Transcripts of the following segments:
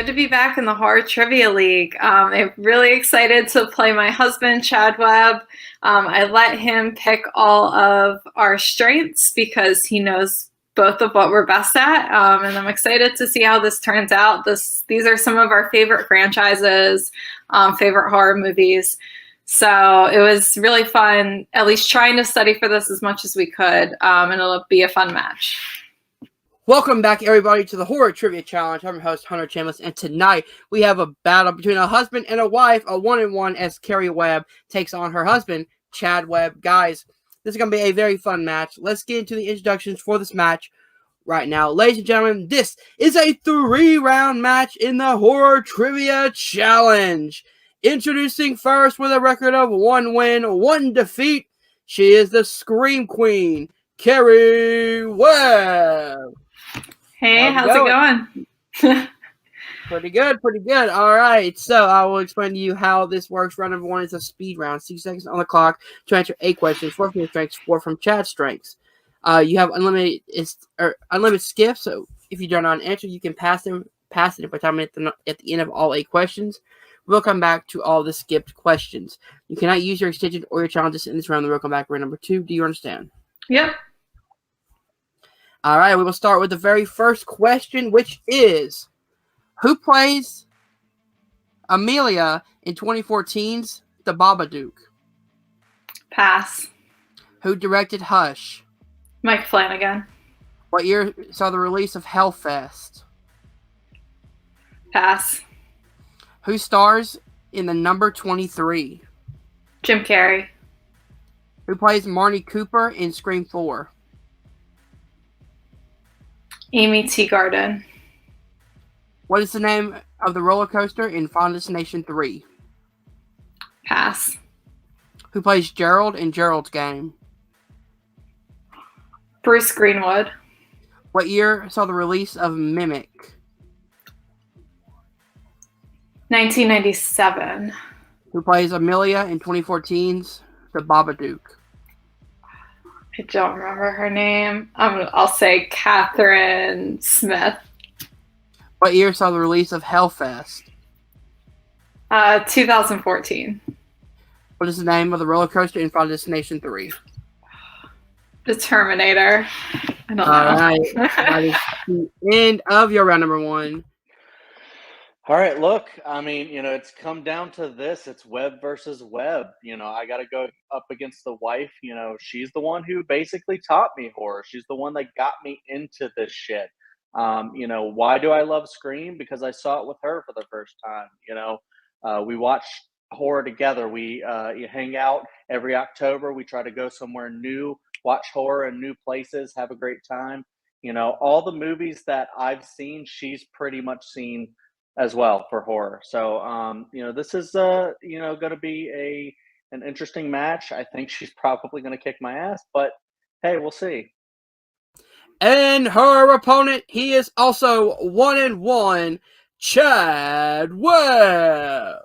Good to be back in the Horror Trivia League. I'm really excited to play my husband, Chad Webb. I let him pick all of our strengths because he knows both of what we're best at, and I'm excited to see how this turns out. These are some of our favorite franchises, favorite horror movies. So it was really fun, at least trying to study for this as much as we could, and it'll be a fun match. Welcome back, everybody, to the Horror Trivia Challenge. I'm your host, Hunter Chambliss, and tonight we have a battle between a husband and a wife, a 1-on-1, as Kerri Webb takes on her husband, Chad Webb. Guys, this is going to be a very fun match. Let's get into the introductions for this match right now. Ladies and gentlemen, this is a 3-round match in the Horror Trivia Challenge. Introducing first with a record of 1 win, 1 defeat, she is the Scream Queen, Kerri Webb. Hey, how's it going? Pretty good. All right, so I will explain to you how this works. Round number 1 is a speed round. 60 seconds on the clock to answer 8 questions. 4 from your strengths, 4 from Chad's strengths. You have unlimited skips, so if you don't know an answer, you can pass it by time at the end of all 8 questions. We'll come back to all the skipped questions. You cannot use your extension or your challenges in this round. We'll come back to round number 2. Do you understand? Yep. All right, we will start with the very first question, which is, who plays Amelia in 2014's The Babadook? Pass. Who directed Hush? Mike Flanagan. What year saw the release of Hellfest? Pass. Who stars in the number 23? Jim Carrey. Who plays Marnie Cooper in Scream 4? Amy Teagarden. What is the name of the roller coaster in Final Destination 3? Pass. Who plays Gerald in Gerald's Game? Bruce Greenwood. What year saw the release of Mimic? 1997. Who plays Amelia in 2014's The Babadook? I don't remember her name. I'll say Catherine Smith. What year saw the release of Hellfest? 2014. What is the name of the roller coaster in Final Destination 3? The Terminator. I don't know. All right. That is the end of your round number 1. All right, look, I mean, it's come down to this. It's Webb versus Webb. I got to go up against the wife. She's the one who basically taught me horror. She's the one that got me into this shit. Why do I love Scream? Because I saw it with her for the first time. We watch horror together. We hang out every October. We try to go somewhere new, watch horror in new places, have a great time. All the movies that I've seen, she's pretty much seen as well for horror. So, this is, going to be an interesting match. I think she's probably going to kick my ass, but hey, we'll see. And her opponent, he is also 1-1, Chad Webb.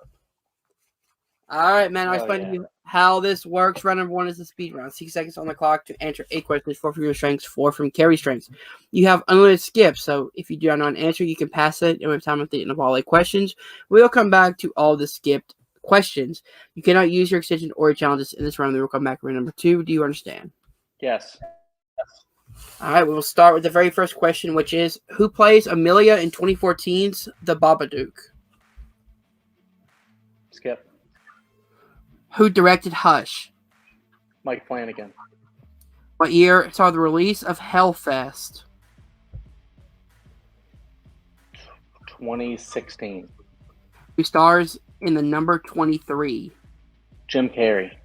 All right, man. I'll explain to you how this works. Round number 1 is the speed round. 60 seconds on the clock to answer 8 questions. 4 from your strengths, 4 from Kerri's strengths. You have unlimited skips, so if you do not know an answer, you can pass it. And we have time at the end of all 8 questions. We'll come back to all the skipped questions. You cannot use your extension or your challenges in this round. Then we'll come back to round number 2. Do you understand? Yes. All right, we will start with the very first question, which is, who plays Amelia in 2014's The Babadook? Skip. Who directed Hush? Mike Flanagan. What year saw the release of Hellfest? 2016. Who stars in the number 23? Jim Carrey.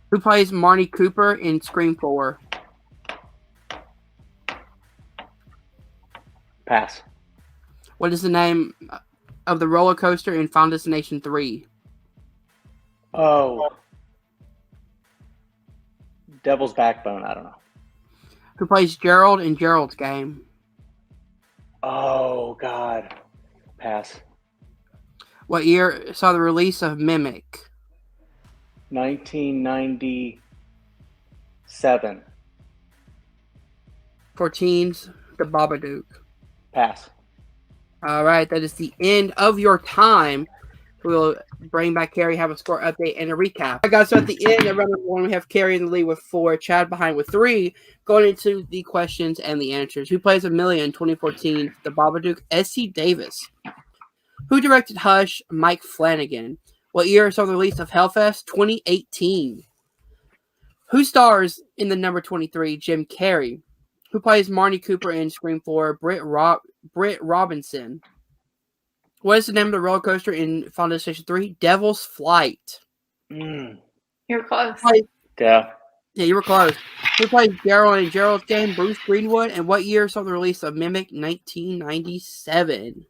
Who plays Marnie Cooper in Scream 4? Pass. What is the name of the roller coaster in Final Destination 3? Oh. Devil's Backbone. I don't know. Who plays Gerald in Gerald's Game? Oh, God. Pass. What year saw the release of Mimic? 1997. For teens, The Babadook. Pass. All right, that is the end of your time. We'll bring back Kerri, have a score update, and a recap. All right, guys, so at the end of round number 1, we have Kerri in the lead with 4, Chad behind with 3. Going into the questions and the answers. Who plays Amelia in 2014? The Babadook, S.C. Davis. Who directed Hush? Mike Flanagan. What year saw the release of Hellfest? 2018. Who stars in the number 23? Jim Carrey. Who plays Marnie Cooper in Scream 4? Britt Robinson. What is the name of the roller coaster in Final Destination 3? Devil's Flight. You're close. Yeah. Yeah, you were close. Who plays Gerald in Gerald's Game? Bruce Greenwood. And what year saw the release of Mimic? 1997.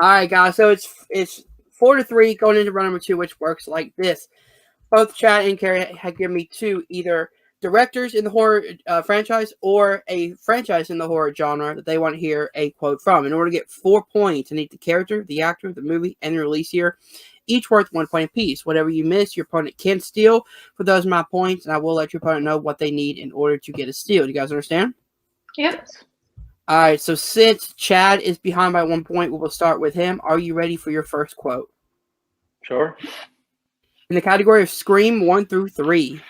All right, guys. So it's 4-3 going into round number 2, which works like this. Both Chad and Kerri have given me 2 either directors in the horror franchise or a franchise in the horror genre that they want to hear a quote from. In order to get 4 points, I need the character, the actor, the movie, and the release year, each worth 1 point apiece. Whatever you miss, your opponent can steal. For those of my points, and I will let your opponent know what they need in order to get a steal. Do you guys understand? Yep. All right, so since Chad is behind by 1 point, we will start with him. Are you ready for your first quote? Sure. In the category of Scream 1 through 3,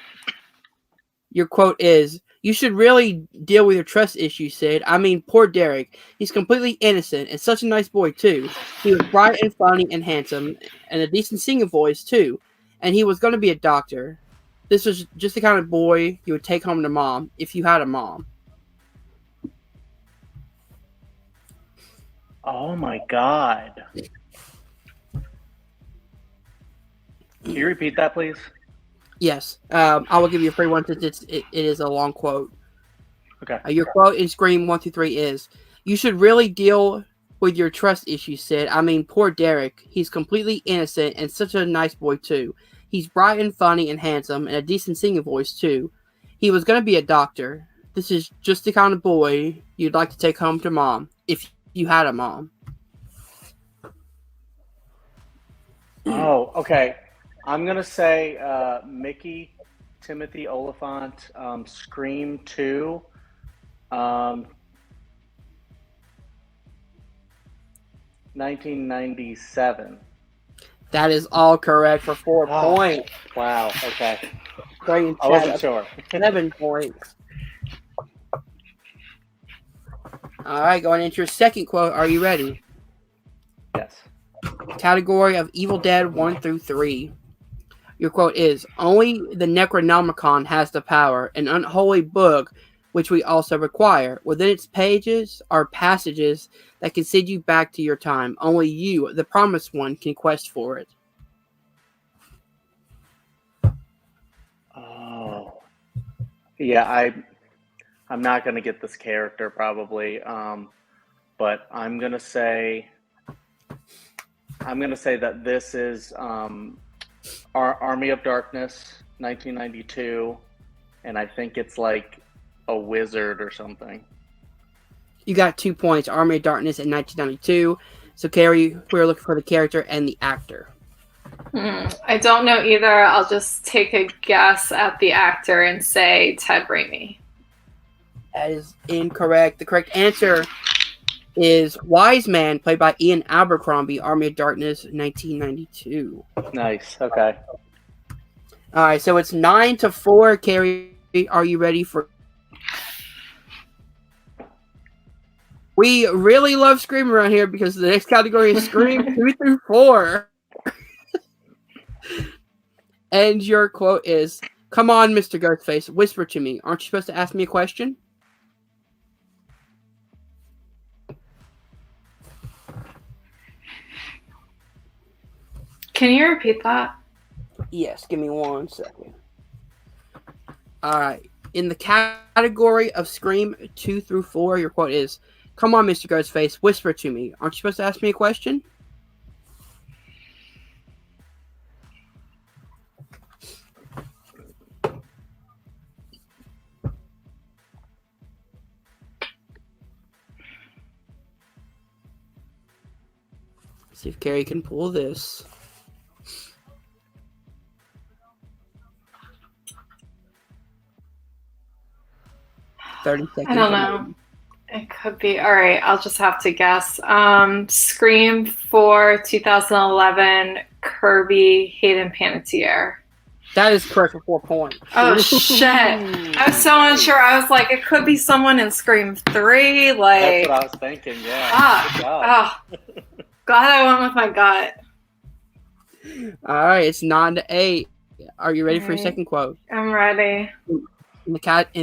your quote is, "You should really deal with your trust issues, Sid. I mean, poor Derek. He's completely innocent and such a nice boy, too. He was bright and funny and handsome and a decent singing voice, too. And he was going to be a doctor. This was just the kind of boy you would take home to mom if you had a mom." Oh my God. Can you repeat that, please? Yes. I will give you a free one since it is a long quote. Okay. Your quote in Scream 1 through 3 is, "You should really deal with your trust issues, Sid. I mean, poor Derek. He's completely innocent and such a nice boy, too. He's bright and funny and handsome and a decent singing voice, too. He was going to be a doctor. This is just the kind of boy you'd like to take home to mom if you had a mom." Oh, okay. I'm going to say Mickey Timothy Oliphant, Scream 2, 1997. That is all correct for 4 points. Wow, okay. I wasn't sure. 7 points. All right, going into your second quote. Are you ready? Yes. Category of Evil Dead 1 through 3. Your quote is, "Only the Necronomicon has the power, an unholy book which we also require. Within its pages are passages that can send you back to your time. Only you, the promised one, can quest for it." Oh. Yeah, I'm not going to get this character probably, but I'm going to say that this is Army of Darkness, 1992, and I think it's like a wizard or something. You got 2 points. Army of Darkness in 1992. So, Kerri, we're looking for the character and the actor. I don't know either. I'll just take a guess at the actor and say Ted Raimi. That is incorrect. The correct answer is Wise Man, played by Ian Abercrombie, Army of Darkness, 1992. Nice. Okay. All right, so it's 9-4. Kerri, are you ready for? We really love Scream around here because the next category is Scream 2 through 4. And your quote is, "Come on, Mr. Ghostface, whisper to me. Aren't you supposed to ask me a question?" Can you repeat that? Yes, give me 1 second. All right. In the category of Scream 2 through 4, your quote is, "Come on, Mr. Ghostface, whisper to me. Aren't you supposed to ask me a question?" See if Kerri can pull this. 30 seconds. I don't know. It could be. All right, I'll just have to guess. Scream for 2011, Kirby, Hayden Panettiere. That is correct for 4 points. Oh, shit. I was so unsure. I was like, it could be someone in Scream 3. Like, That's what I was thinking, yeah. Good job. Glad I went with my gut. All right, it's 9-8. Are you ready for your second quote? I'm ready. In the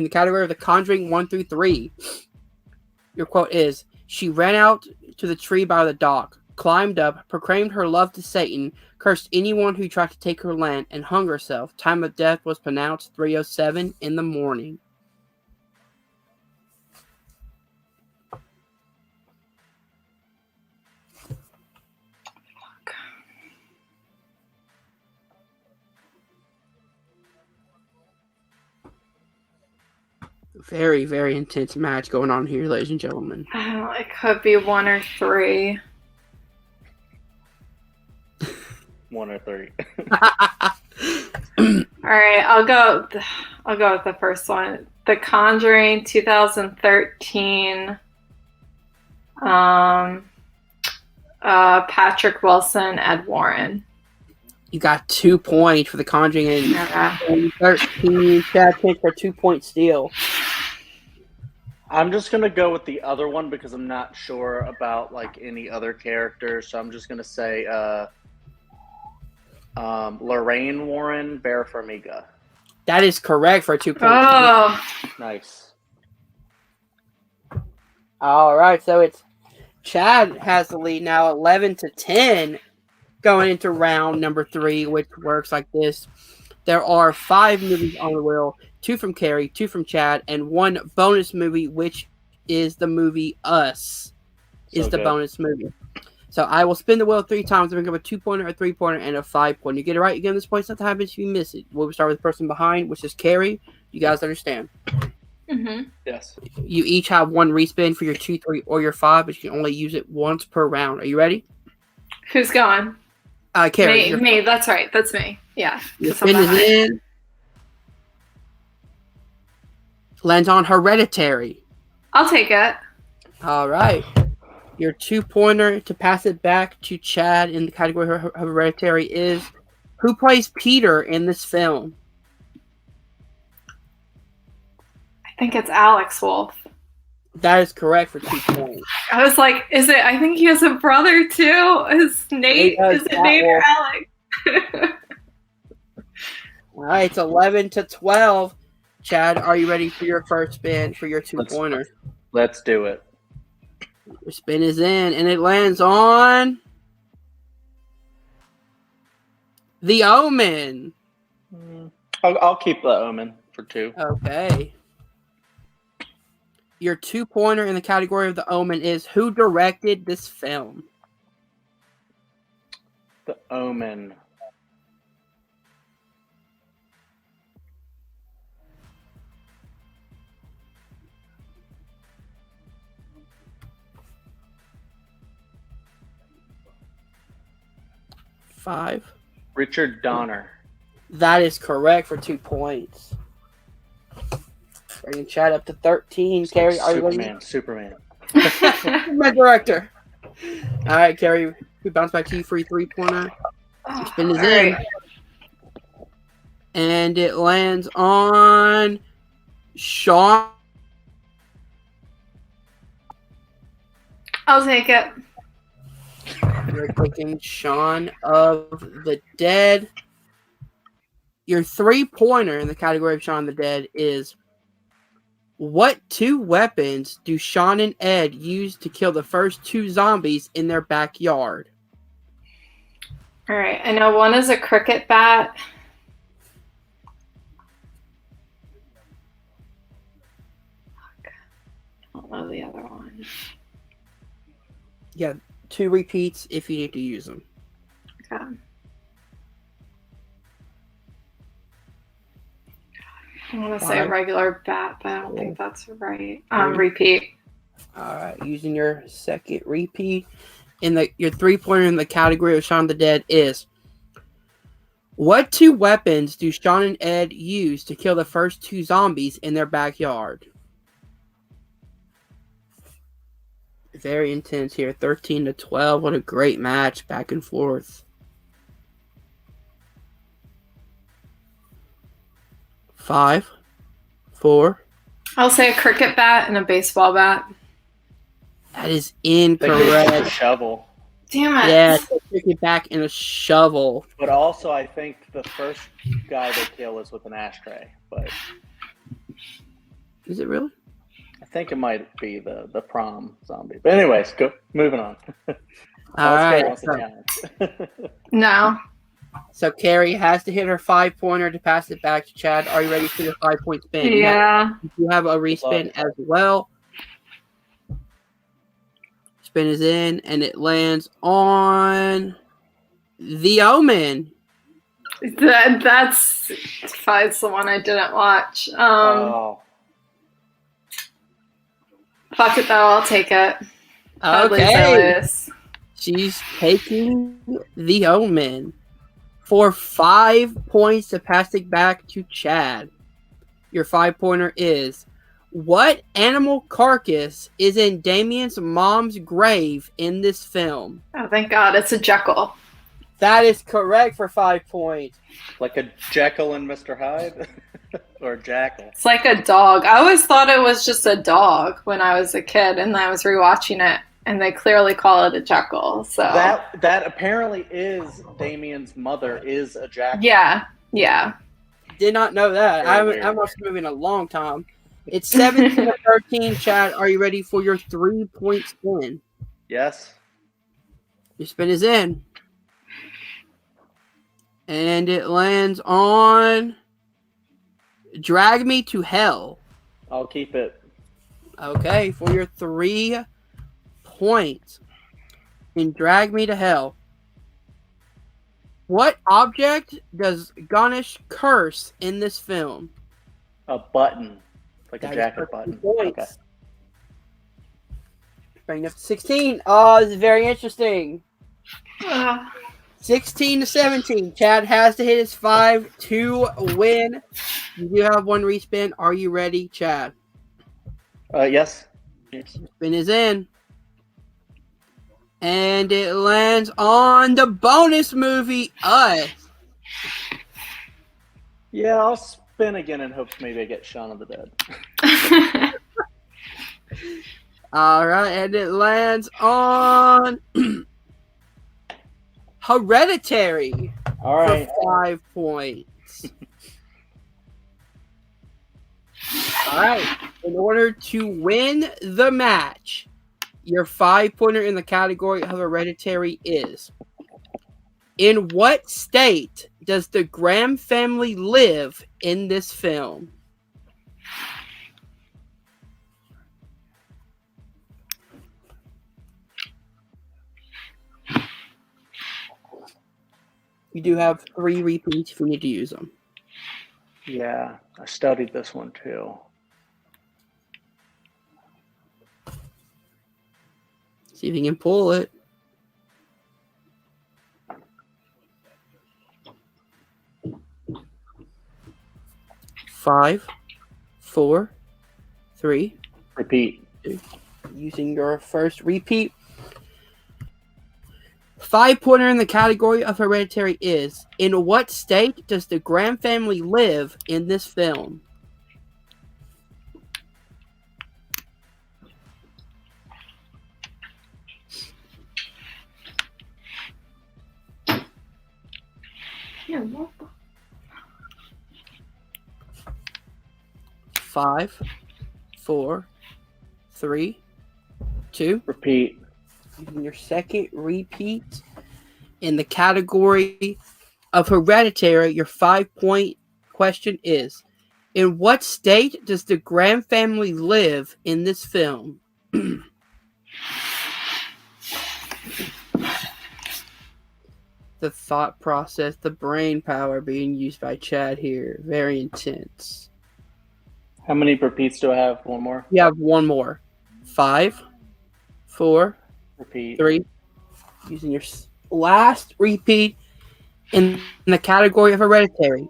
category of The Conjuring 1 through 3, your quote is, "She ran out to the tree by the dock, climbed up, proclaimed her love to Satan, cursed anyone who tried to take her land, and hung herself. Time of death was pronounced 3:07 in the morning." Very, very intense match going on here, ladies and gentlemen. It could be 1 or 3. 1 or 3. All right, I'll go with the first one. The Conjuring 2013. Patrick Wilson, Ed Warren. You got 2 points for The Conjuring and 13. Chad picked for 2-point steal. I'm just going to go with the other one because I'm not sure about like any other characters. So I'm just going to say Lorraine Warren, Vera Farmiga. That is correct for 2 points. Oh, Nice. All right, so it's Chad has the lead now, 11-10, going into round number 3, which works like this. There are 5 movies on the wheel, 2 from Kerri, 2 from Chad, and 1 bonus movie, which is the movie Us. Is the bonus movie. So I will spin the wheel 3 times. I'm going to give a 2-pointer, a 3-pointer, and a 5-pointer. You get it right, you give them this point. Something happens if you miss it. We'll start with the person behind, which is Kerri. You guys understand? mm-hmm. Yes. You each have 1 respin for your 2, 3, or your 5, but you can only use it once per round. Are you ready? Who's going? Kerri. Me. That's right. That's me. Yeah. Your spin is in. Lands on Hereditary. I'll take it. All right. Your 2-pointer to pass it back to Chad in the category of Hereditary is, who plays Peter in this film? I think it's Alex Wolff. That is correct for 2 points. I was like, is it? I think he has a brother too. Is Nate? Is it Nate or Alex? All right, it's 11-12. Chad, are you ready for your first spin for your 2-pointer? Let's do it. Your spin is in, and it lands on The Omen. I'll keep the Omen for 2. Okay. Your 2-pointer in the category of The Omen is, who directed this film? The Omen. Five. Richard Donner. That is correct for 2 points. Bringing Chad up to 13. Kerri, are you ready? Superman. My director. All right, Kerri, we bounce back to you for your 3-pointer. Your spin is in. Right. And it lands on Sean. I'll take it. You're clicking Shaun of the Dead. Your 3-pointer in the category of Shaun of the Dead is, what 2 weapons do Shaun and Ed use to kill the first 2 zombies in their backyard? All right. I know one is a cricket bat. I don't know the other one. Yeah, 2 repeats if you need to use them. Okay. I want to say regular bat, but I don't think that's right. Repeat. All right, using your second repeat. Your 3-pointer in the category of Shaun of the Dead is, what 2 weapons do Shaun and Ed use to kill the first 2 zombies in their backyard? Very intense here. 13-12. What a great match. Back and forth. 5, 4. I'll say a cricket bat and a baseball bat. That is They could incorrect. use a shovel. Damn it. Yeah, it's a cricket back and a shovel. But also, I think the first guy they kill is with an ashtray. But Is it really? I think it might be the prom zombie. But anyways, moving on. All right. Wants a challenge. No. So Kerri has to hit her 5-pointer to pass it back to Chad. Are you ready for your 5-point spin? Yeah. You have a respin as well. Spin is in, and it lands on The Omen. That's the one I didn't watch. Oh, Fuck it though, I'll take it. Okay. She's taking The Omen for 5 points to pass it back to Chad. Your 5-pointer is: what animal carcass is in Damien's mom's grave in this film? Oh, thank God, it's a Jekyll. That is correct for 5 points. like a Jekyll and Mr. Hyde? Or Jackal? It's like a dog. I always thought it was just a dog when I was a kid, and I was rewatching it, and they clearly call it a Jekyll. So That apparently is Damien's mother is a Jackal. yeah. Did not know that. Very I weird. must have been a long time. It's 17-13, Chad. Are you ready for your 3-point spin? Yes. Your spin is in. And it lands on Drag Me to Hell. I'll keep it. Okay, for your 3 points in Drag Me to Hell. What object does Ganesh curse in this film? A button. Like That a is jacket for button. 2 points. Okay. Bringing up to 16. Oh, this is very interesting. Ugh. 16-17. Chad has to hit his 5 to win. You do have 1 respin. Are you ready, Chad? Yes. Yes. Spin is in. And it lands on the bonus movie, Us. Yeah, I'll spin again in hopes maybe I get Shaun of the Dead. All right, and it lands on Hereditary All right. for 5 points. All right, in order to win the match, your 5-pointer in the category of Hereditary is: in what state does the Graham family live in this film? You do have 3 repeats if you need to use them. Yeah, I studied this one too. See if you can pull it. Five, 4, 3. Repeat. Using your first repeat. 5-pointer in the category of Hereditary is: in what state does the Graham family live in this film? Yeah, what the- 5, 4, 3, 2. Repeat. Using your second repeat in the category of Hereditary, your 5-point question is: in what state does the Graham family live in this film? The thought process, the brain power being used by Chad here. Very intense. How many repeats do I have? One more? You have 1 more. 5, 4, Repeat. 3. Using your last repeat in the category of Hereditary.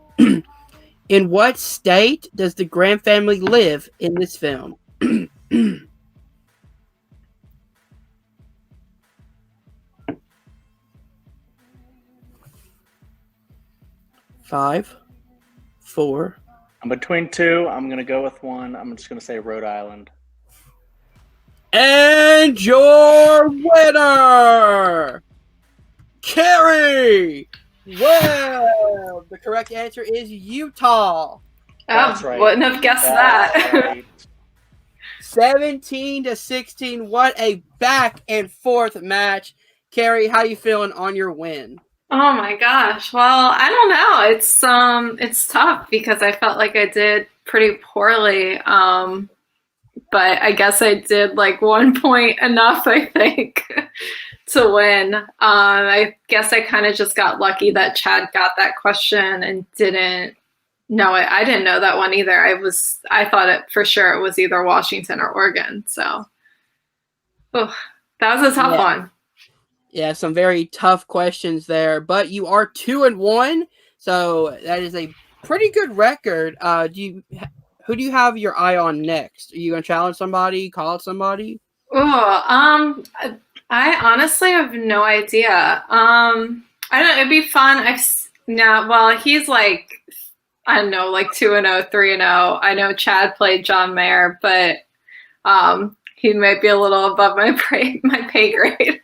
In what state does the Graham family live in this film? 5, 4. I'm between two. I'm going to go with one. I'm just going to say Rhode Island. And your winner, Kerri Webb. The correct answer is Utah. That's right. Wouldn't have guessed that. Right. 17-16. What a back and forth match. Kerri, how you feeling on your win? Oh my gosh. Well, I don't know. It's tough because I felt like I did pretty poorly. But I guess I did like 1 point enough, I think, to win. I guess I kind of just got lucky that Chad got that question and didn't know it. I didn't know that one either. I thought it for sure it was either Washington or Oregon. So that was a tough one. Yeah, some very tough questions there, but you are 2-1, so that is a pretty good record. Who do you have your eye on next? Are you gonna challenge somebody, call out somebody? I honestly have no idea. I don't know. It'd be fun. He's like, I don't know, like 2-0, 3-0. I know Chad played John Mayer, but he might be a little above my pay grade.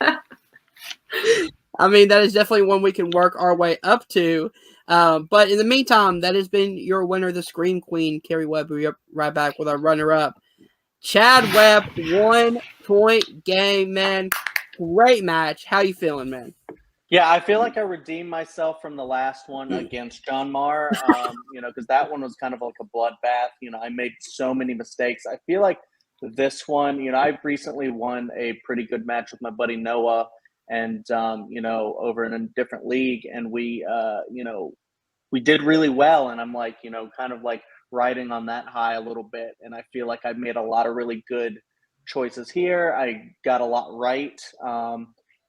I mean, that is definitely one we can work our way up to. But in the meantime, that has been your winner, the Scream Queen, Kerri Webb. We'll be right back with our runner-up, Chad Webb. 1 point game, man. Great match. How you feeling, man? Yeah, I feel like I redeemed myself from the last one against John Marr, because that one was kind of like a bloodbath. I made so many mistakes. I feel like this one, I recently won a pretty good match with my buddy Noah, and over in a different league, and we did really well, and I'm like, kind of like riding on that high a little bit, and I feel like I made a lot of really good choices here. I got a lot right,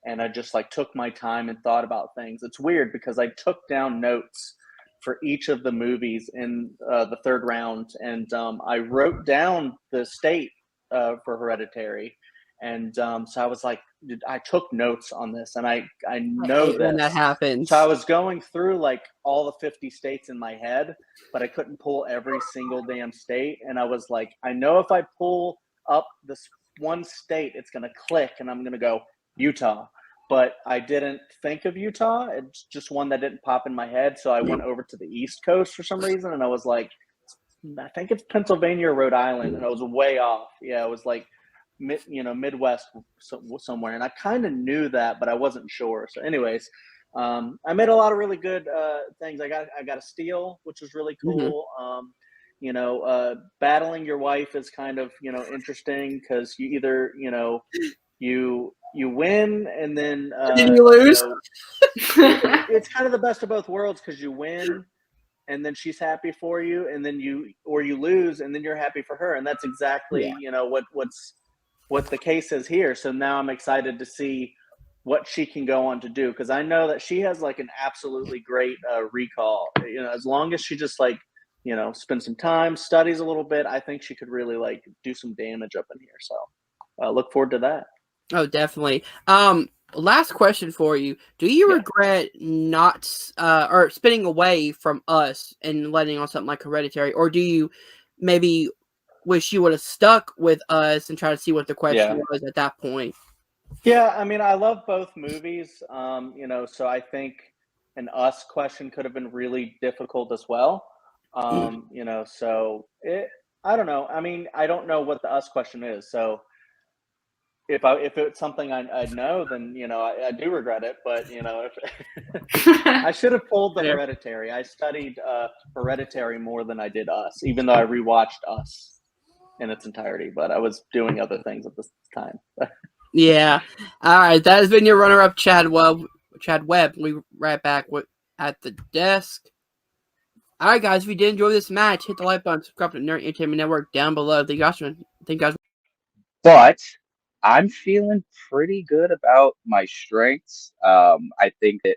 and I just like took my time and thought about things. It's weird because I took down notes for each of the movies in the third round, and I wrote down the state for Hereditary. And so I was like, I took notes on this, and I know this. When that happens. So I was going through like all the 50 states in my head, but I couldn't pull every single damn state. And I was like, I know if I pull up this one state, it's going to click, and I'm going to go Utah. But I didn't think of Utah. It's just one that didn't pop in my head. So I went over to the East Coast for some reason, and I was like, I think it's Pennsylvania or Rhode Island, and I was way off. Yeah, it was like Midwest somewhere, and I kind of knew that, but I wasn't sure. So anyways, I made a lot of really good things. I got a steal, which was really cool. Battling your wife is kind of interesting because you either you win and then you lose. It's kind of the best of both worlds because you win and then she's happy for you, and then you lose and then you're happy for her, and that's exactly what the case is here. So now I'm excited to see what she can go on to do, because I know that she has like an absolutely great recall. As long as she just like spends some time, studies a little bit, I think she could really like do some damage up in here. So look forward to that. Oh, definitely. Last question for you. Do you regret not or spinning away from us and letting on something like Hereditary, or do you maybe wish you would have stuck with us and try to see what the question was at that point? Yeah, I mean, I love both movies, so I think an Us question could have been really difficult as well. So I don't know. I mean, I don't know what the Us question is, so if it's something I know, then I do regret it. But if I should have pulled the Hereditary. I studied Hereditary more than I did Us, even though I rewatched Us in its entirety. But I was doing other things at this time. Yeah. All right. That has been your runner-up, Chad Webb. We'll be right back at the desk. All right, guys. If you did enjoy this match, hit the like button, subscribe to the Nerd Entertainment Network down below. Thank you guys. But I'm feeling pretty good about my strengths. I think that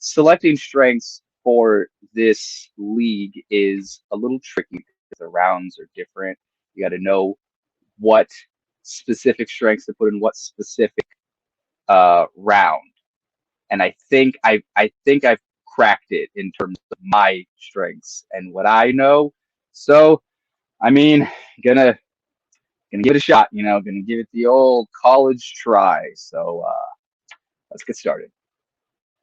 selecting strengths for this league is a little tricky because the rounds are different. You got to know what specific strengths to put in what specific round. And I think I've cracked it in terms of my strengths and what I know. So, I mean, gonna give it a shot. Gonna give it the old college try. So let's get started.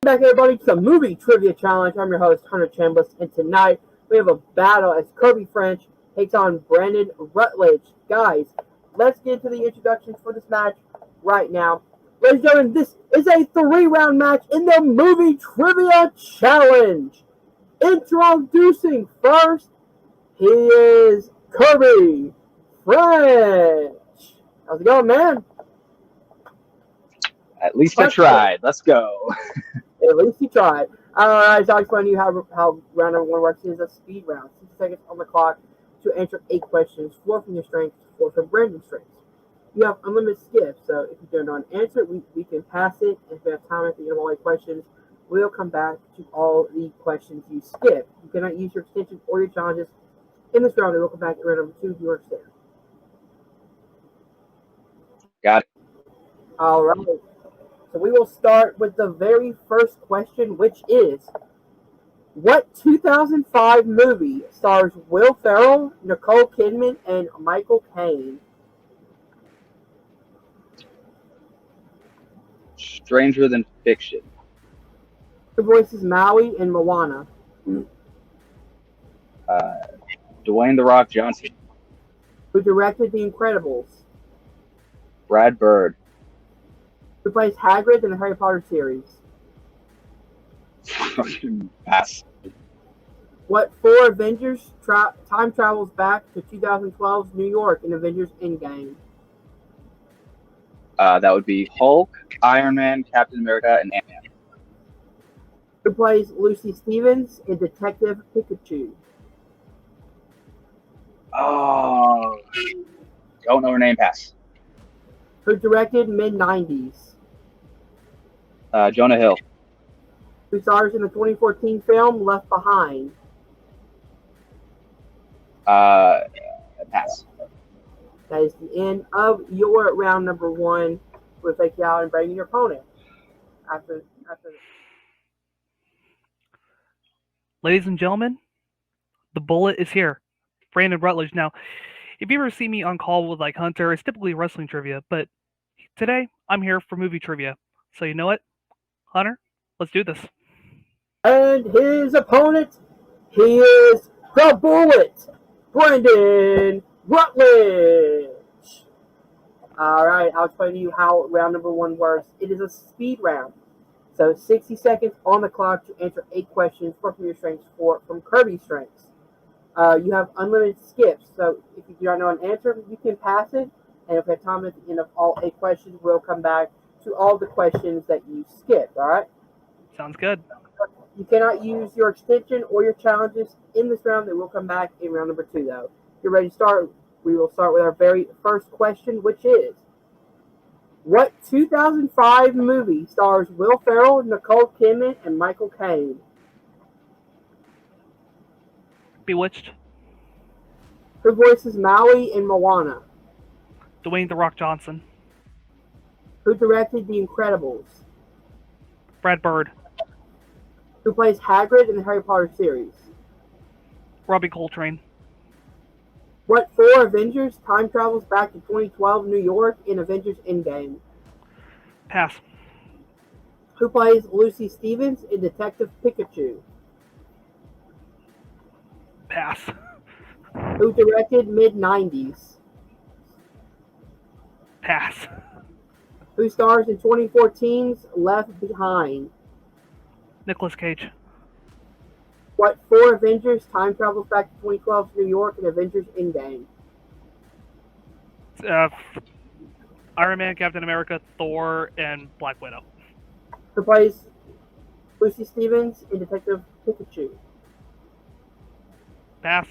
Back everybody to the movie trivia challenge. I'm your host Hunter Chambliss, and tonight we have a battle as Kirby French takes on Brandon Rutledge. Guys, let's get into the introductions for this match right now. Ladies and gentlemen, this is a 3-round match in the movie trivia challenge. Introducing first, he is Kirby French. How's it going, man? At least I tried. Let's go. At least you tried. Alright, so I'll explain to you how round number 1 works. It is a speed round. 60 seconds on the clock to answer 8 questions. 4 from your strengths, 4 from Brandon's strengths. You have unlimited skips, so if you don't know an answer, we can pass it. If we have time at the end of all 8 questions, we'll come back to all the questions you skip. You cannot use your extensions or your challenges in this round. We'll come back at round number 2 if you understand. Got it. Alright. So we will start with the very first question, which is, what 2005 movie stars Will Ferrell, Nicole Kidman, and Michael Caine? Stranger Than Fiction. Who voices Maui in Moana? Dwayne "The Rock" Johnson. Who directed The Incredibles? Brad Bird. Who plays Hagrid in the Harry Potter series? Pass. What 4 Avengers time travels back to 2012's New York in Avengers Endgame? That would be Hulk, Iron Man, Captain America, and Ant-Man. Who plays Lucy Stevens in Detective Pikachu? Oh, don't know her name. Pass. Who directed Mid-90s? Jonah Hill. Who stars in the 2014 film Left Behind? Pass. That is the end of your round number 1. We'll take you out and bring in your opponent. After. Ladies and gentlemen, the bullet is here. Brandon Rutledge. Now, if you ever see me on call with Hunter, it's typically wrestling trivia, but today I'm here for movie trivia. So you know what? Hunter, let's do this. And his opponent, he is the Bullet, Brandon Rutledge. All right, I'll explain to you how round number 1 works. It is a speed round. So 60 seconds on the clock to answer 8 questions, 4 from your strengths, 4 from Kirby's strengths. You have unlimited skips. So if you do not know an answer, you can pass it. And if we have time at the end of all 8 questions, we'll come back to all the questions that you skipped, all right? Sounds good. You cannot use your extension or your challenges in this round. They will come back in round number 2, though. If you're ready to start, we will start with our very first question, which is, what 2005 movie stars Will Ferrell, Nicole Kidman, and Michael Caine? Bewitched. Who voices Maui in Moana? Dwayne "The Rock" Johnson. Who directed The Incredibles? Brad Bird. Who plays Hagrid in the Harry Potter series? Robbie Coltrane. What 4 Avengers time travels back to 2012 New York in Avengers Endgame? Pass. Who plays Lucy Stevens in Detective Pikachu? Pass. Who directed Mid-90s? Pass. Who stars in 2014's Left Behind? Nicolas Cage. What 4 Avengers time travels back to 2012 New York in Avengers Endgame? Iron Man, Captain America, Thor, and Black Widow. Who plays Lucy Stevens in Detective Pikachu? Pass.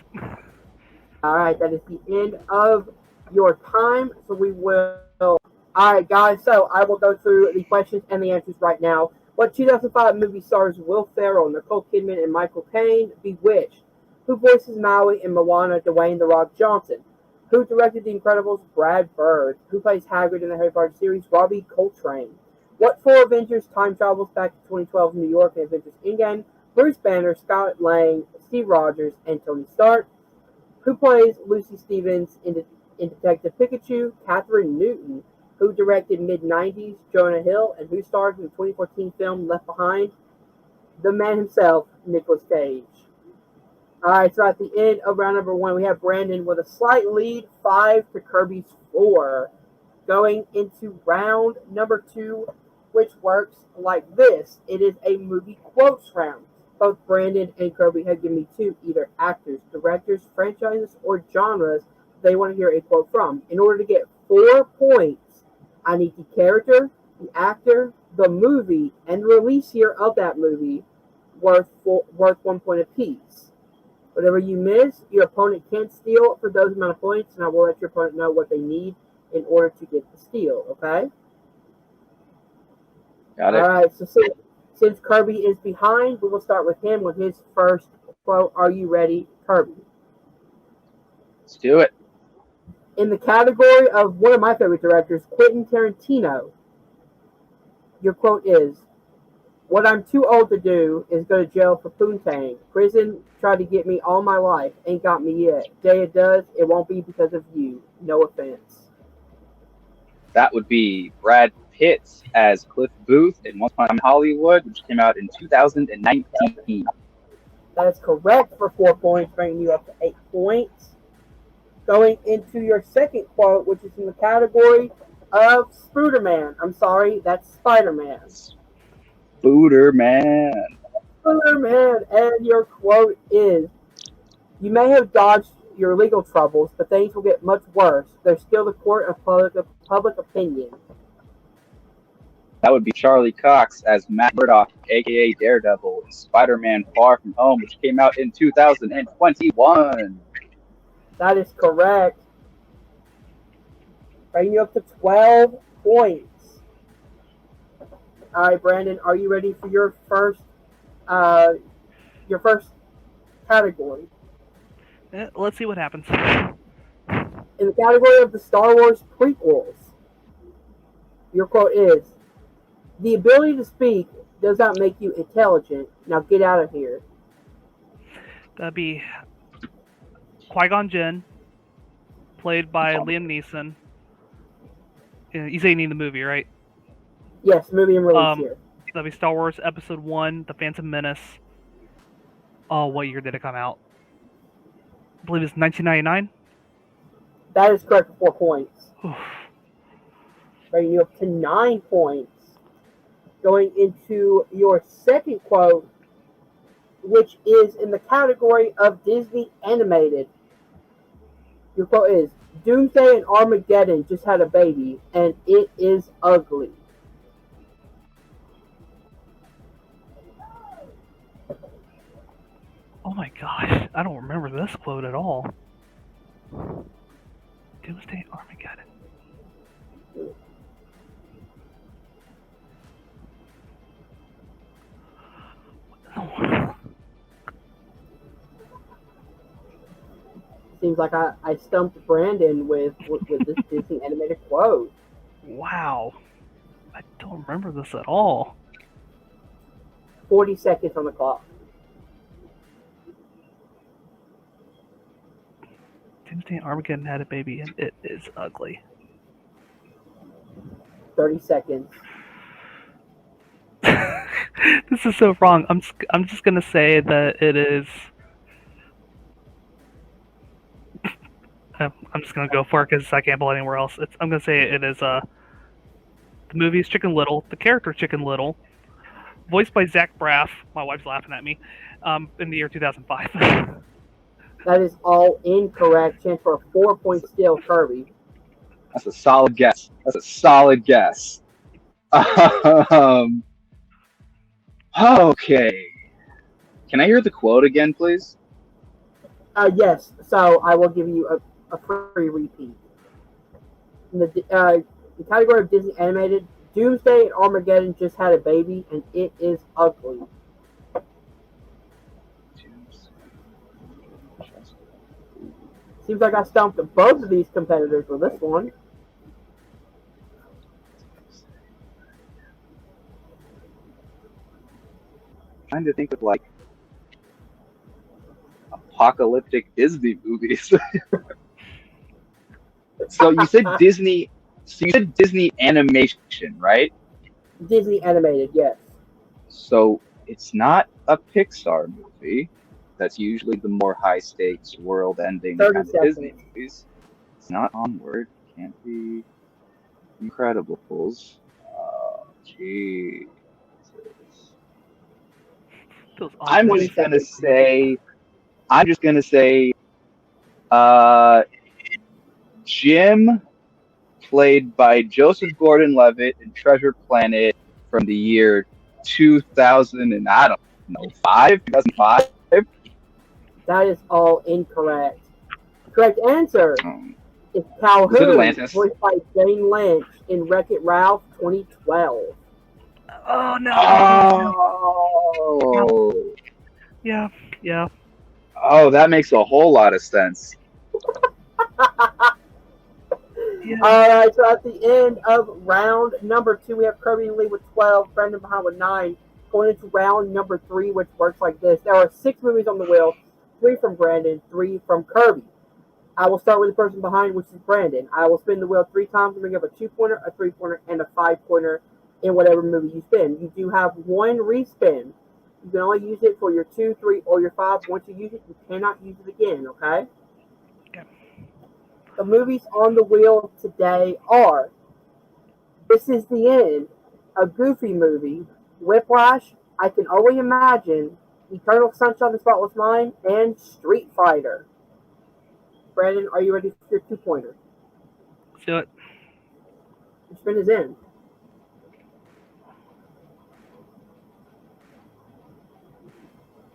All right, that is the end of your time. So we will. All right, guys. So I will go through the questions and the answers right now. What 2005 movie stars Will Ferrell, Nicole Kidman, and Michael Caine? Bewitched. Who voices Maui in Moana? Dwayne "The Rock" Johnson. Who directed The Incredibles? Brad Bird. Who plays Hagrid in the Harry Potter series? Robbie Coltrane. What 4 Avengers time travels back to 2012 New York in Avengers Endgame? Bruce Banner, Scott Lang, Steve Rogers, and Tony Stark. Who plays Lucy Stevens in Detective Pikachu? Catherine Newton. Who directed mid-90s Jonah Hill, and who starred in the 2014 film Left Behind? The man himself, Nicolas Cage. All right, so at the end of round number 1, we have Brandon with a slight lead, 5 to Kirby's 4. Going into round number 2, which works like this. It is a movie quotes round. Both Brandon and Kirby have given me 2 either actors, directors, franchises, or genres they want to hear a quote from. In order to get 4 points, I need the character, the actor, the movie, and the release year of that movie worth 1 point apiece. Whatever you miss, your opponent can't steal for those amount of points, and I will let your opponent know what they need in order to get the steal, okay? Got it. All right, so since Kirby is behind, we will start with him with his first quote. Are you ready, Kirby? Let's do it. In the category of one of my favorite directors, Quentin Tarantino, your quote is, "What I'm too old to do is go to jail for poontang. Prison tried to get me all my life, ain't got me yet. Day it does, it won't be because of you. No offense." That would be Brad Pitt as Cliff Booth in Once Upon a Time in Hollywood, which came out in 2019. That is correct for 4 points, bringing you up to 8 points. Going into your second quote, which is in the category of Spooderman. I'm sorry, that's Spider-Man. Spooderman. Spooderman, and your quote is, "You may have dodged your legal troubles, but things will get much worse. There's still the court of public opinion." That would be Charlie Cox as Matt Murdock, aka Daredevil, in Spider-Man Far From Home, which came out in 2021. That is correct. Bringing you up to 12 points. All right, Brandon, are you ready for your first category? Let's see what happens. In the category of the Star Wars prequels, your quote is, "The ability to speak does not make you intelligent. Now get out of here." That'd be Qui-Gon Jinn, played by Liam Neeson. You say you need the movie, right? Yes, movie and release here. That'd be Star Wars Episode 1, The Phantom Menace. Oh, what year did it come out? I believe it's 1999. That is correct for 4 points. Bringing you up to 9 points. Going into your second quote, which is in the category of Disney animated. Your quote is, "Doomsday and Armageddon just had a baby, and it is ugly." Oh my gosh, I don't remember this quote at all. Doomsday Armageddon. Oh. Seems like I stumped Brandon with this Disney animated quote. Wow. I don't remember this at all. 40 seconds on the clock. Doomsday Armageddon had a baby, and it is ugly. 30 seconds. This is so wrong. I'm just gonna say that it is. I'm just gonna go for it because I can't pull anywhere else. I'm gonna say it is the movie is Chicken Little. The character Chicken Little, voiced by Zach Braff. My wife's laughing at me. In the year 2005. That is all incorrect. Chance for a 4-point steal, Kirby. That's a solid guess. Okay. Can I hear the quote again, please? Yes. So I will give you a free repeat. In the category of Disney animated, Doomsday and Armageddon just had a baby, and it is ugly. Seems like I stumped both of these competitors with this one. Trying to think of like apocalyptic Disney movies. So you said Disney. So you said Disney animation, right? Disney animated, yes. So it's not a Pixar movie. That's usually the more high stakes, world ending 30 kind of seconds. Disney movies. It's not Onward. Can't be Incredibles. Jesus. Those I'm odd just gonna say. Jim, played by Joseph Gordon-Levitt in Treasure Planet from the year 2000 and I don't know 2005. That is all incorrect. Correct answer is Is it Calhoun, Atlantis? voiced by Jane Lynch in Wreck-It Ralph 2012. Oh no. Oh. Yeah. Oh, that makes a whole lot of sense. Yeah. Alright, so at the end of round number 2, we have Kirby in the lead with 12, Brendan behind with 9. Going into round number 3, which works like this. There are 6 movies on the wheel, 3 from Brandon, 3 from Kirby. I will start with the person behind, which is Brandon. I will spin the wheel 3 times and bring up a 2-pointer, a 3-pointer, and a 5-pointer in whatever movie you spin. You do have 1 respin. You can only use it for your 2, 3, or your 5. Once you use it, you cannot use it again, okay? Okay. The movies on the wheel today are This Is the End, a Goofy movie, Whiplash, I Can Only Imagine, Eternal Sunshine of the Spotless Mind, and Street Fighter. Brandon, are you ready for your 2-pointer? Let's do it. Your spin is in.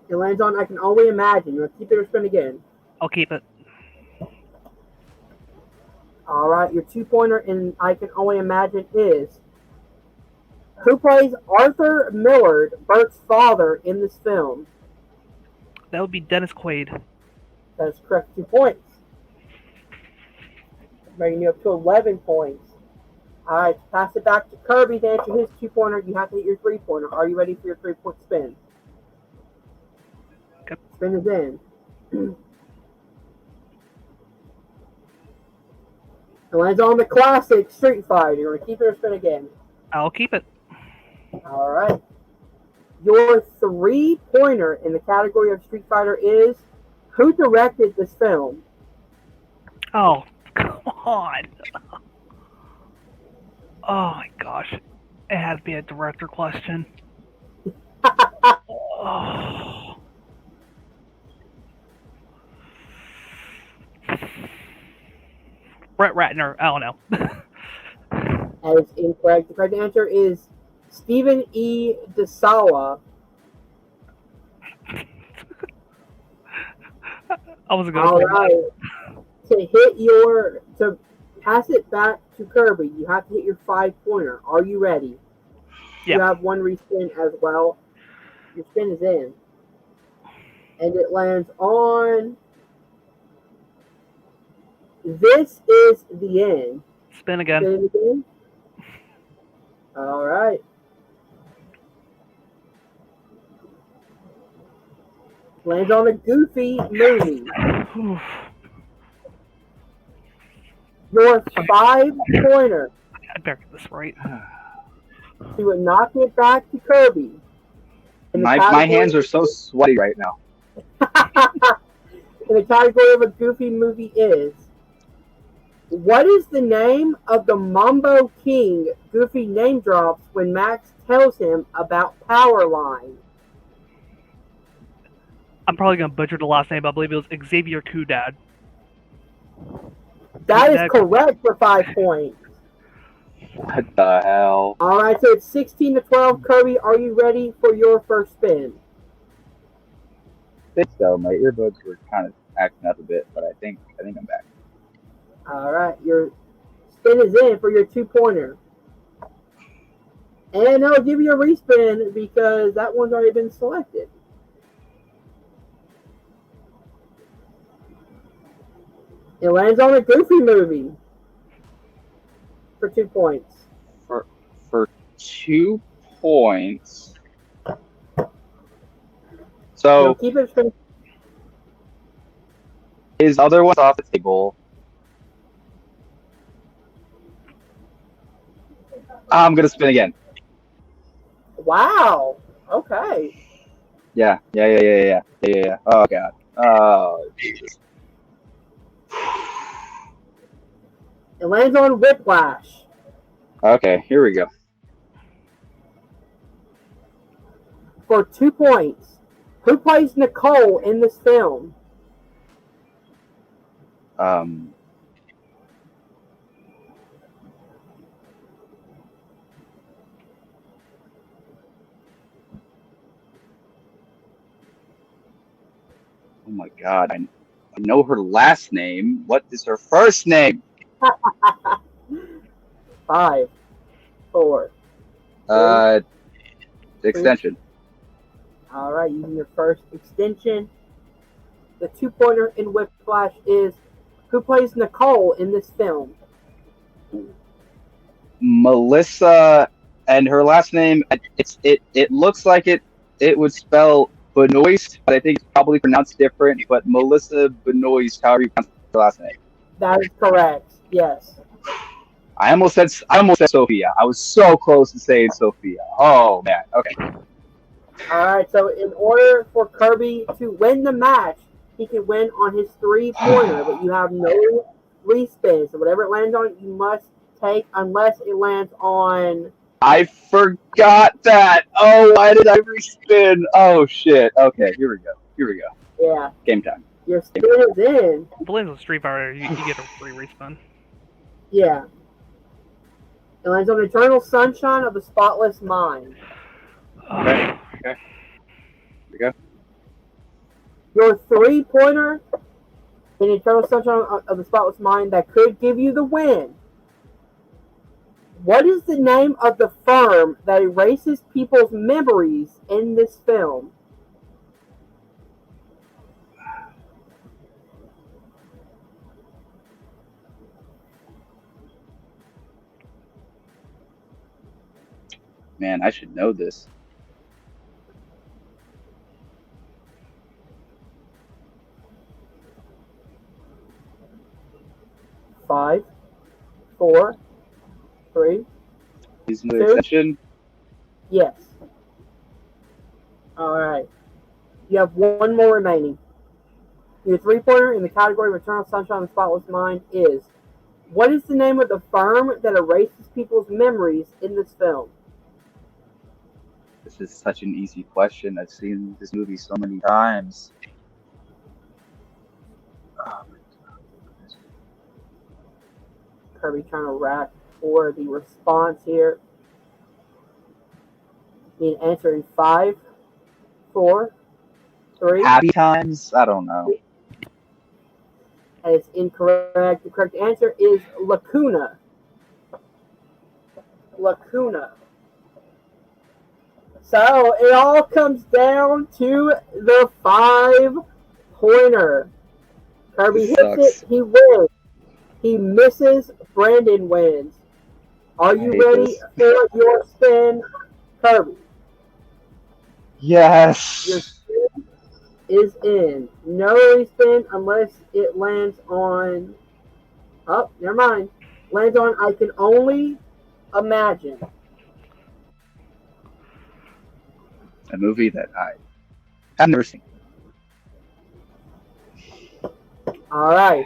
It lands on I Can Only Imagine. You want to keep it or spin again? I'll keep it. All right, your 2-pointer in I Can Only Imagine is who plays Arthur Millard, Bert's father, in this film? That would be Dennis Quaid. That is correct. 2 points. Bringing you up to 11 points. All right, pass it back to Kirby to answer his 2-pointer. You have to hit your 3-pointer. Are you ready for your 3-point spin? Okay. Spin is in. It lands on the classic Street Fighter. You want to keep it or spin again? I'll keep it. All right. Your 3-pointer in the category of Street Fighter is who directed this film? Oh, come on. Oh my gosh. It had to be a director question. Oh. Brett Ratner. I don't know. That is incorrect. The correct answer is Stephen E. DeSawa. I wasn't going All to right. To pass it back to Kirby, you have to hit your 5-pointer. Are you ready? Yeah. You have 1 respin as well. Your spin is in. And it lands on This Is the End. Spin again. Spin again. All right. Lands on a Goofy movie. Your 5-pointer I better get this right. to knock it back to Kirby. My hands are so sweaty right now. In the category of a Goofy movie is what is the name of the Mambo King Goofy name drops when Max tells him about Powerline? I'm probably going to butcher the last name, but I believe it was Xavier Coudad. That is correct for 5 points. What the hell? All right, so it's 16-12. Kirby, are you ready for your first spin? I think so. My earbuds were kind of acting up a bit, but I think I'm back. All right, your spin is in for your 2-pointer. And I'll give you a respin because that one's already been selected. It lands on a Goofy movie for 2 points. For 2 points. So keep it spin. His other one's off the table. I'm gonna spin again. Wow. Okay. Yeah. Oh god. Oh Jesus. It lands on Whiplash. Okay, here we go. For 2 points. Who plays Nicole in this film? Oh my god, I know her last name. What is her first name? 5, 4. Extension. All right, using your first extension. The 2-pointer in Whiplash is who plays Nicole in this film? Melissa, and her last name. It looks like it would spell Benoist, but I think it's probably pronounced different. But Melissa Benoist, however you pronounce her last name. That is correct. Yes. I almost said Sophia. I was so close to saying Sophia. Oh man. Okay. All right. So in order for Kirby to win the match, he can win on his 3-pointer, but you have no respin. So whatever it lands on, you must take unless it lands on. I forgot that. Oh, why did I respin? Oh shit. Okay, here we go. Yeah. Game time. Your spin is in. If it lands on Street Fighter, you get a free respawn. Yeah. It lands on Eternal Sunshine of the Spotless Mind. Okay. Here we go. Your 3-pointer in Eternal Sunshine of the Spotless Mind that could give you the win. What is the name of the firm that erases people's memories in this film? Man, I should know this. Five, 4, 3. Is the extension? Yes. All right. You have one more remaining. Your 3-pointer in the category of Eternal Sunshine of the Spotless Mind is, what is the name of the firm that erases people's memories in this film? This is such an easy question. I've seen this movie so many times. Oh my God. Kirby trying to rack for the response here. Need an answer in 5, 4, 3. Happy Times? I don't know. And it's incorrect. The correct answer is Lacuna. Lacuna. So it all comes down to the 5-pointer. Kirby This hits sucks. it, he wins. He misses, Brandon wins. Are you hate ready this. for your spin, Kirby? Yes. Your spin is in. No respin unless it lands on. Oh, never mind. Lands on I Can Only Imagine. A movie that I have never seen. All right.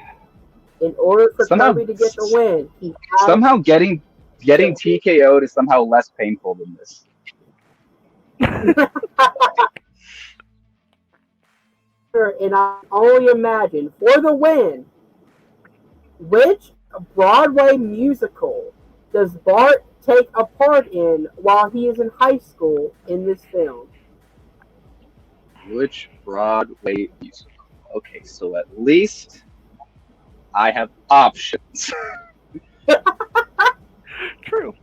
In order for Somehow- Kirby to get the win, he has Somehow getting TKO'd is somehow less painful than this. and I only imagine for the win. Which Broadway musical does Bart take a part in while he is in high school in this film? Which Broadway musical? Okay, so at least I have options. True.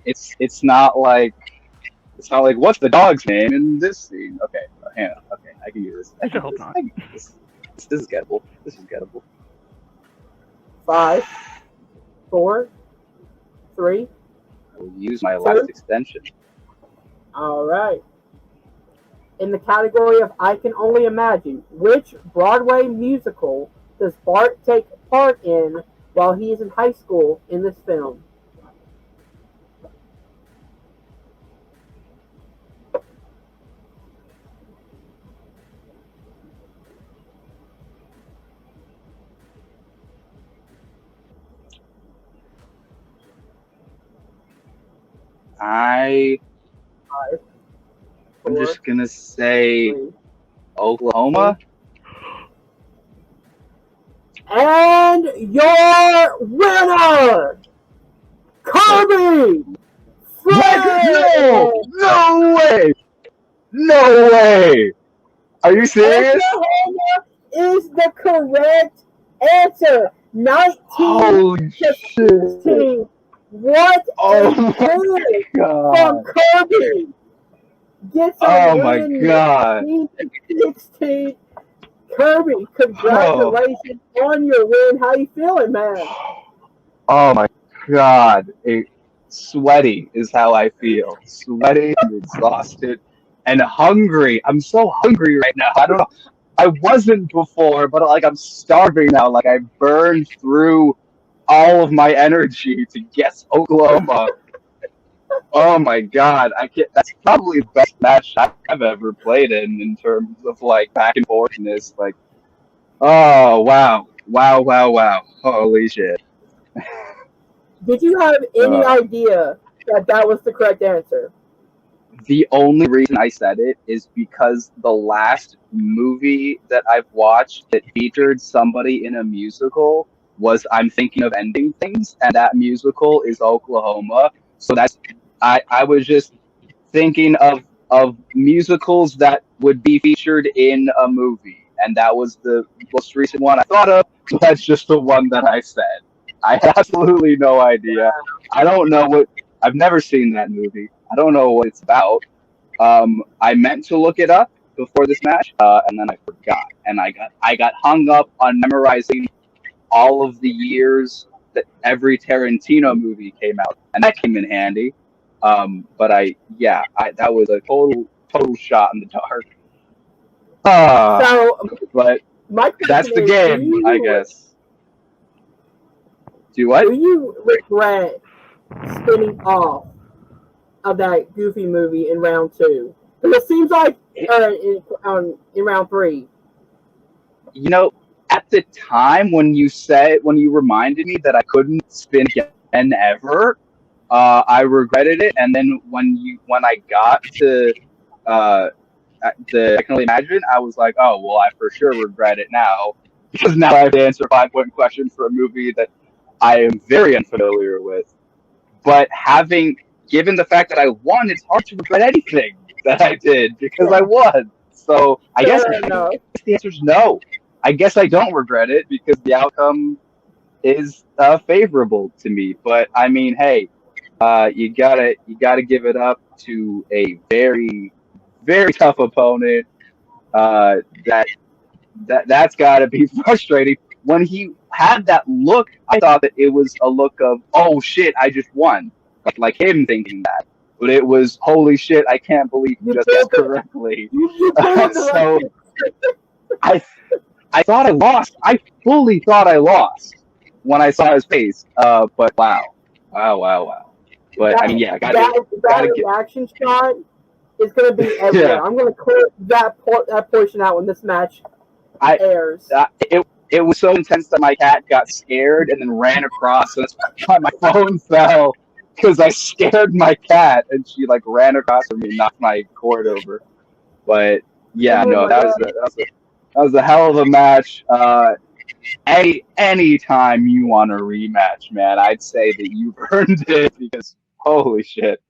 It's not like what's the dog's name in this scene? Okay, hang on. Okay, I can do this. I hope not. This is gettable. This is gettable. 5, 4, 3. I will use my last extension. All right. in the category of I Can Only Imagine, which Broadway musical does Bart take part in while he is in high school in this film? I'm just gonna say Oklahoma. And your winner, Kirby! No way! No way! Are you serious? Oklahoma is the correct answer. 19 Holy to shit! 16. What Oh a my point god! from Kirby. Gets a Oh my win, god! 19 to 16. Kirby, Oh. congratulations on your win. How you feeling, man? Oh my god! Sweaty is how I feel. Sweaty and exhausted and hungry. I'm so hungry right now. I don't know. I wasn't before, but like I'm starving now. Like I burned through all of my energy to guess Oklahoma. Oh my god, I can't. That's probably the best match I've ever played in terms of like back and forthness. Like, oh wow, wow. Holy shit. Did you have any Uh, idea that that was the correct answer? the only reason I said it is because the last movie that I've watched that featured somebody in a musical was I'm Thinking of Ending Things, and that musical is Oklahoma. So I was just thinking of musicals that would be featured in a movie, and that was the most recent one I thought of. So that's just the one that I said. I have absolutely no idea. I don't know what. I've never seen that movie. I don't know what it's about. I meant to look it up before this match, and then I forgot, and I got hung up on memorizing all of the years that every Tarantino movie came out, and that came in handy. But that was a total shot in the dark. So, But my that's question the is, game, I guess. Do what? do you regret spinning off of that Goofy movie in round 2? Because it seems like in round 3. You know, at the time when you reminded me that I couldn't spin again ever, I regretted it. And then when I got to uh, I can only imagine, I was like, oh well, I for sure regret it now because now I have to answer a 5-point question for a movie that I am very unfamiliar with. But given the fact that I won, it's hard to regret anything that I did because I won. So I guess Fair enough. the answer is no. I guess I don't regret it because the outcome is favorable to me. But I mean, hey, you gotta give it up to a very very tough opponent. That's gotta be frustrating. When he had that look, I thought that it was a look of oh shit, I just won, like him thinking that. But it was holy shit, I can't believe you just guessed correctly. So I I thought I lost. I fully thought I lost when I saw his face. But wow. But I mean, yeah, gotta get. reaction shot is going to be everywhere. Yeah, I'm going to clip that portion out when this match I airs. it was so intense that my cat got scared and then ran across. So that's why my phone fell because I scared my cat and she like ran across from me, knocked my cord over. But yeah, Oh no, my God. that was a hell of a match. Any time you want a rematch, man, I'd say that you've earned it because holy shit.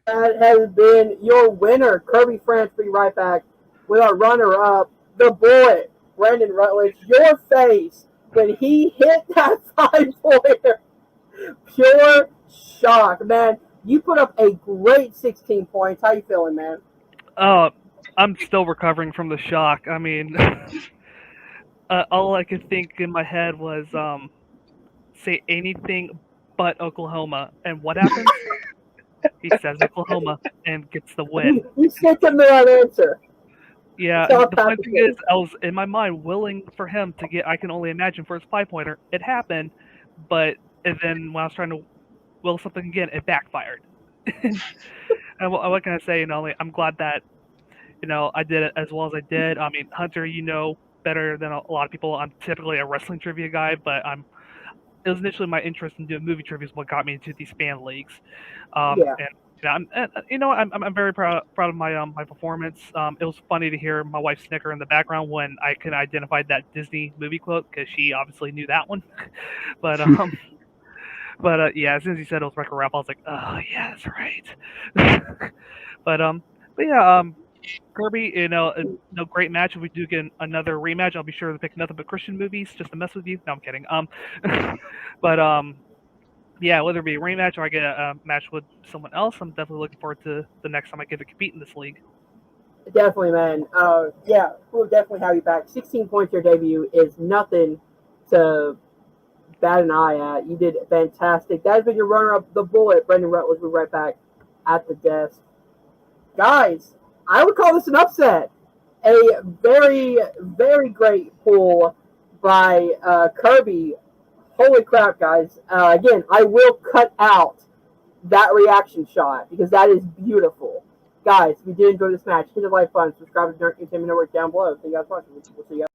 That has been your winner, Kirby France. Be right back with our runner-up, the boy, Brandon Rutledge. Your face when he hit that 5-pointer. Pure shock, man. You put up a great 16 points. How you feeling, man? I'm still recovering from the shock. I mean, all I could think in my head was say anything but Oklahoma. And what happens? He says Oklahoma and gets the win. You sent him the right answer. Yeah, It's all and the funny thing complicated. is, I was in my mind willing for him to get, I can only imagine, for his 5-pointer. It happened, but and then when I was trying to will something again, it backfired. And what can I say? I'm glad that I did it as well as I did. I mean, Hunter, better than a lot of people. I'm typically a wrestling trivia guy, but it was initially my interest in doing movie trivia is what got me into these fan leagues. Yeah. I'm very proud of my performance. It was funny to hear my wife snicker in the background when I could identify that Disney movie quote because she obviously knew that one. But yeah, as soon as he said it was Wreck-It Ralph, I was like, oh yeah, that's right. But yeah, Kirby, great match. If we do get another rematch, I'll be sure to pick nothing but Christian movies just to mess with you. No, I'm kidding. But yeah, whether it be a rematch or I get a match with someone else, I'm definitely looking forward to the next time I get to compete in this league. Definitely, man. Yeah, we'll definitely have you back. 16 points your debut is nothing to bat an eye at. You did fantastic. That has been your runner-up, the Bullet. Brendan Rutledge will be right back at the desk. Guys, I would call this an upset. A very, very great pull by Kirby. Holy crap, guys. Again, I will cut out that reaction shot because that is beautiful. Guys, if you did enjoy this match, hit the like button, subscribe to Dark Entertainment Network down below. Thank you guys for watching. We'll see you guys.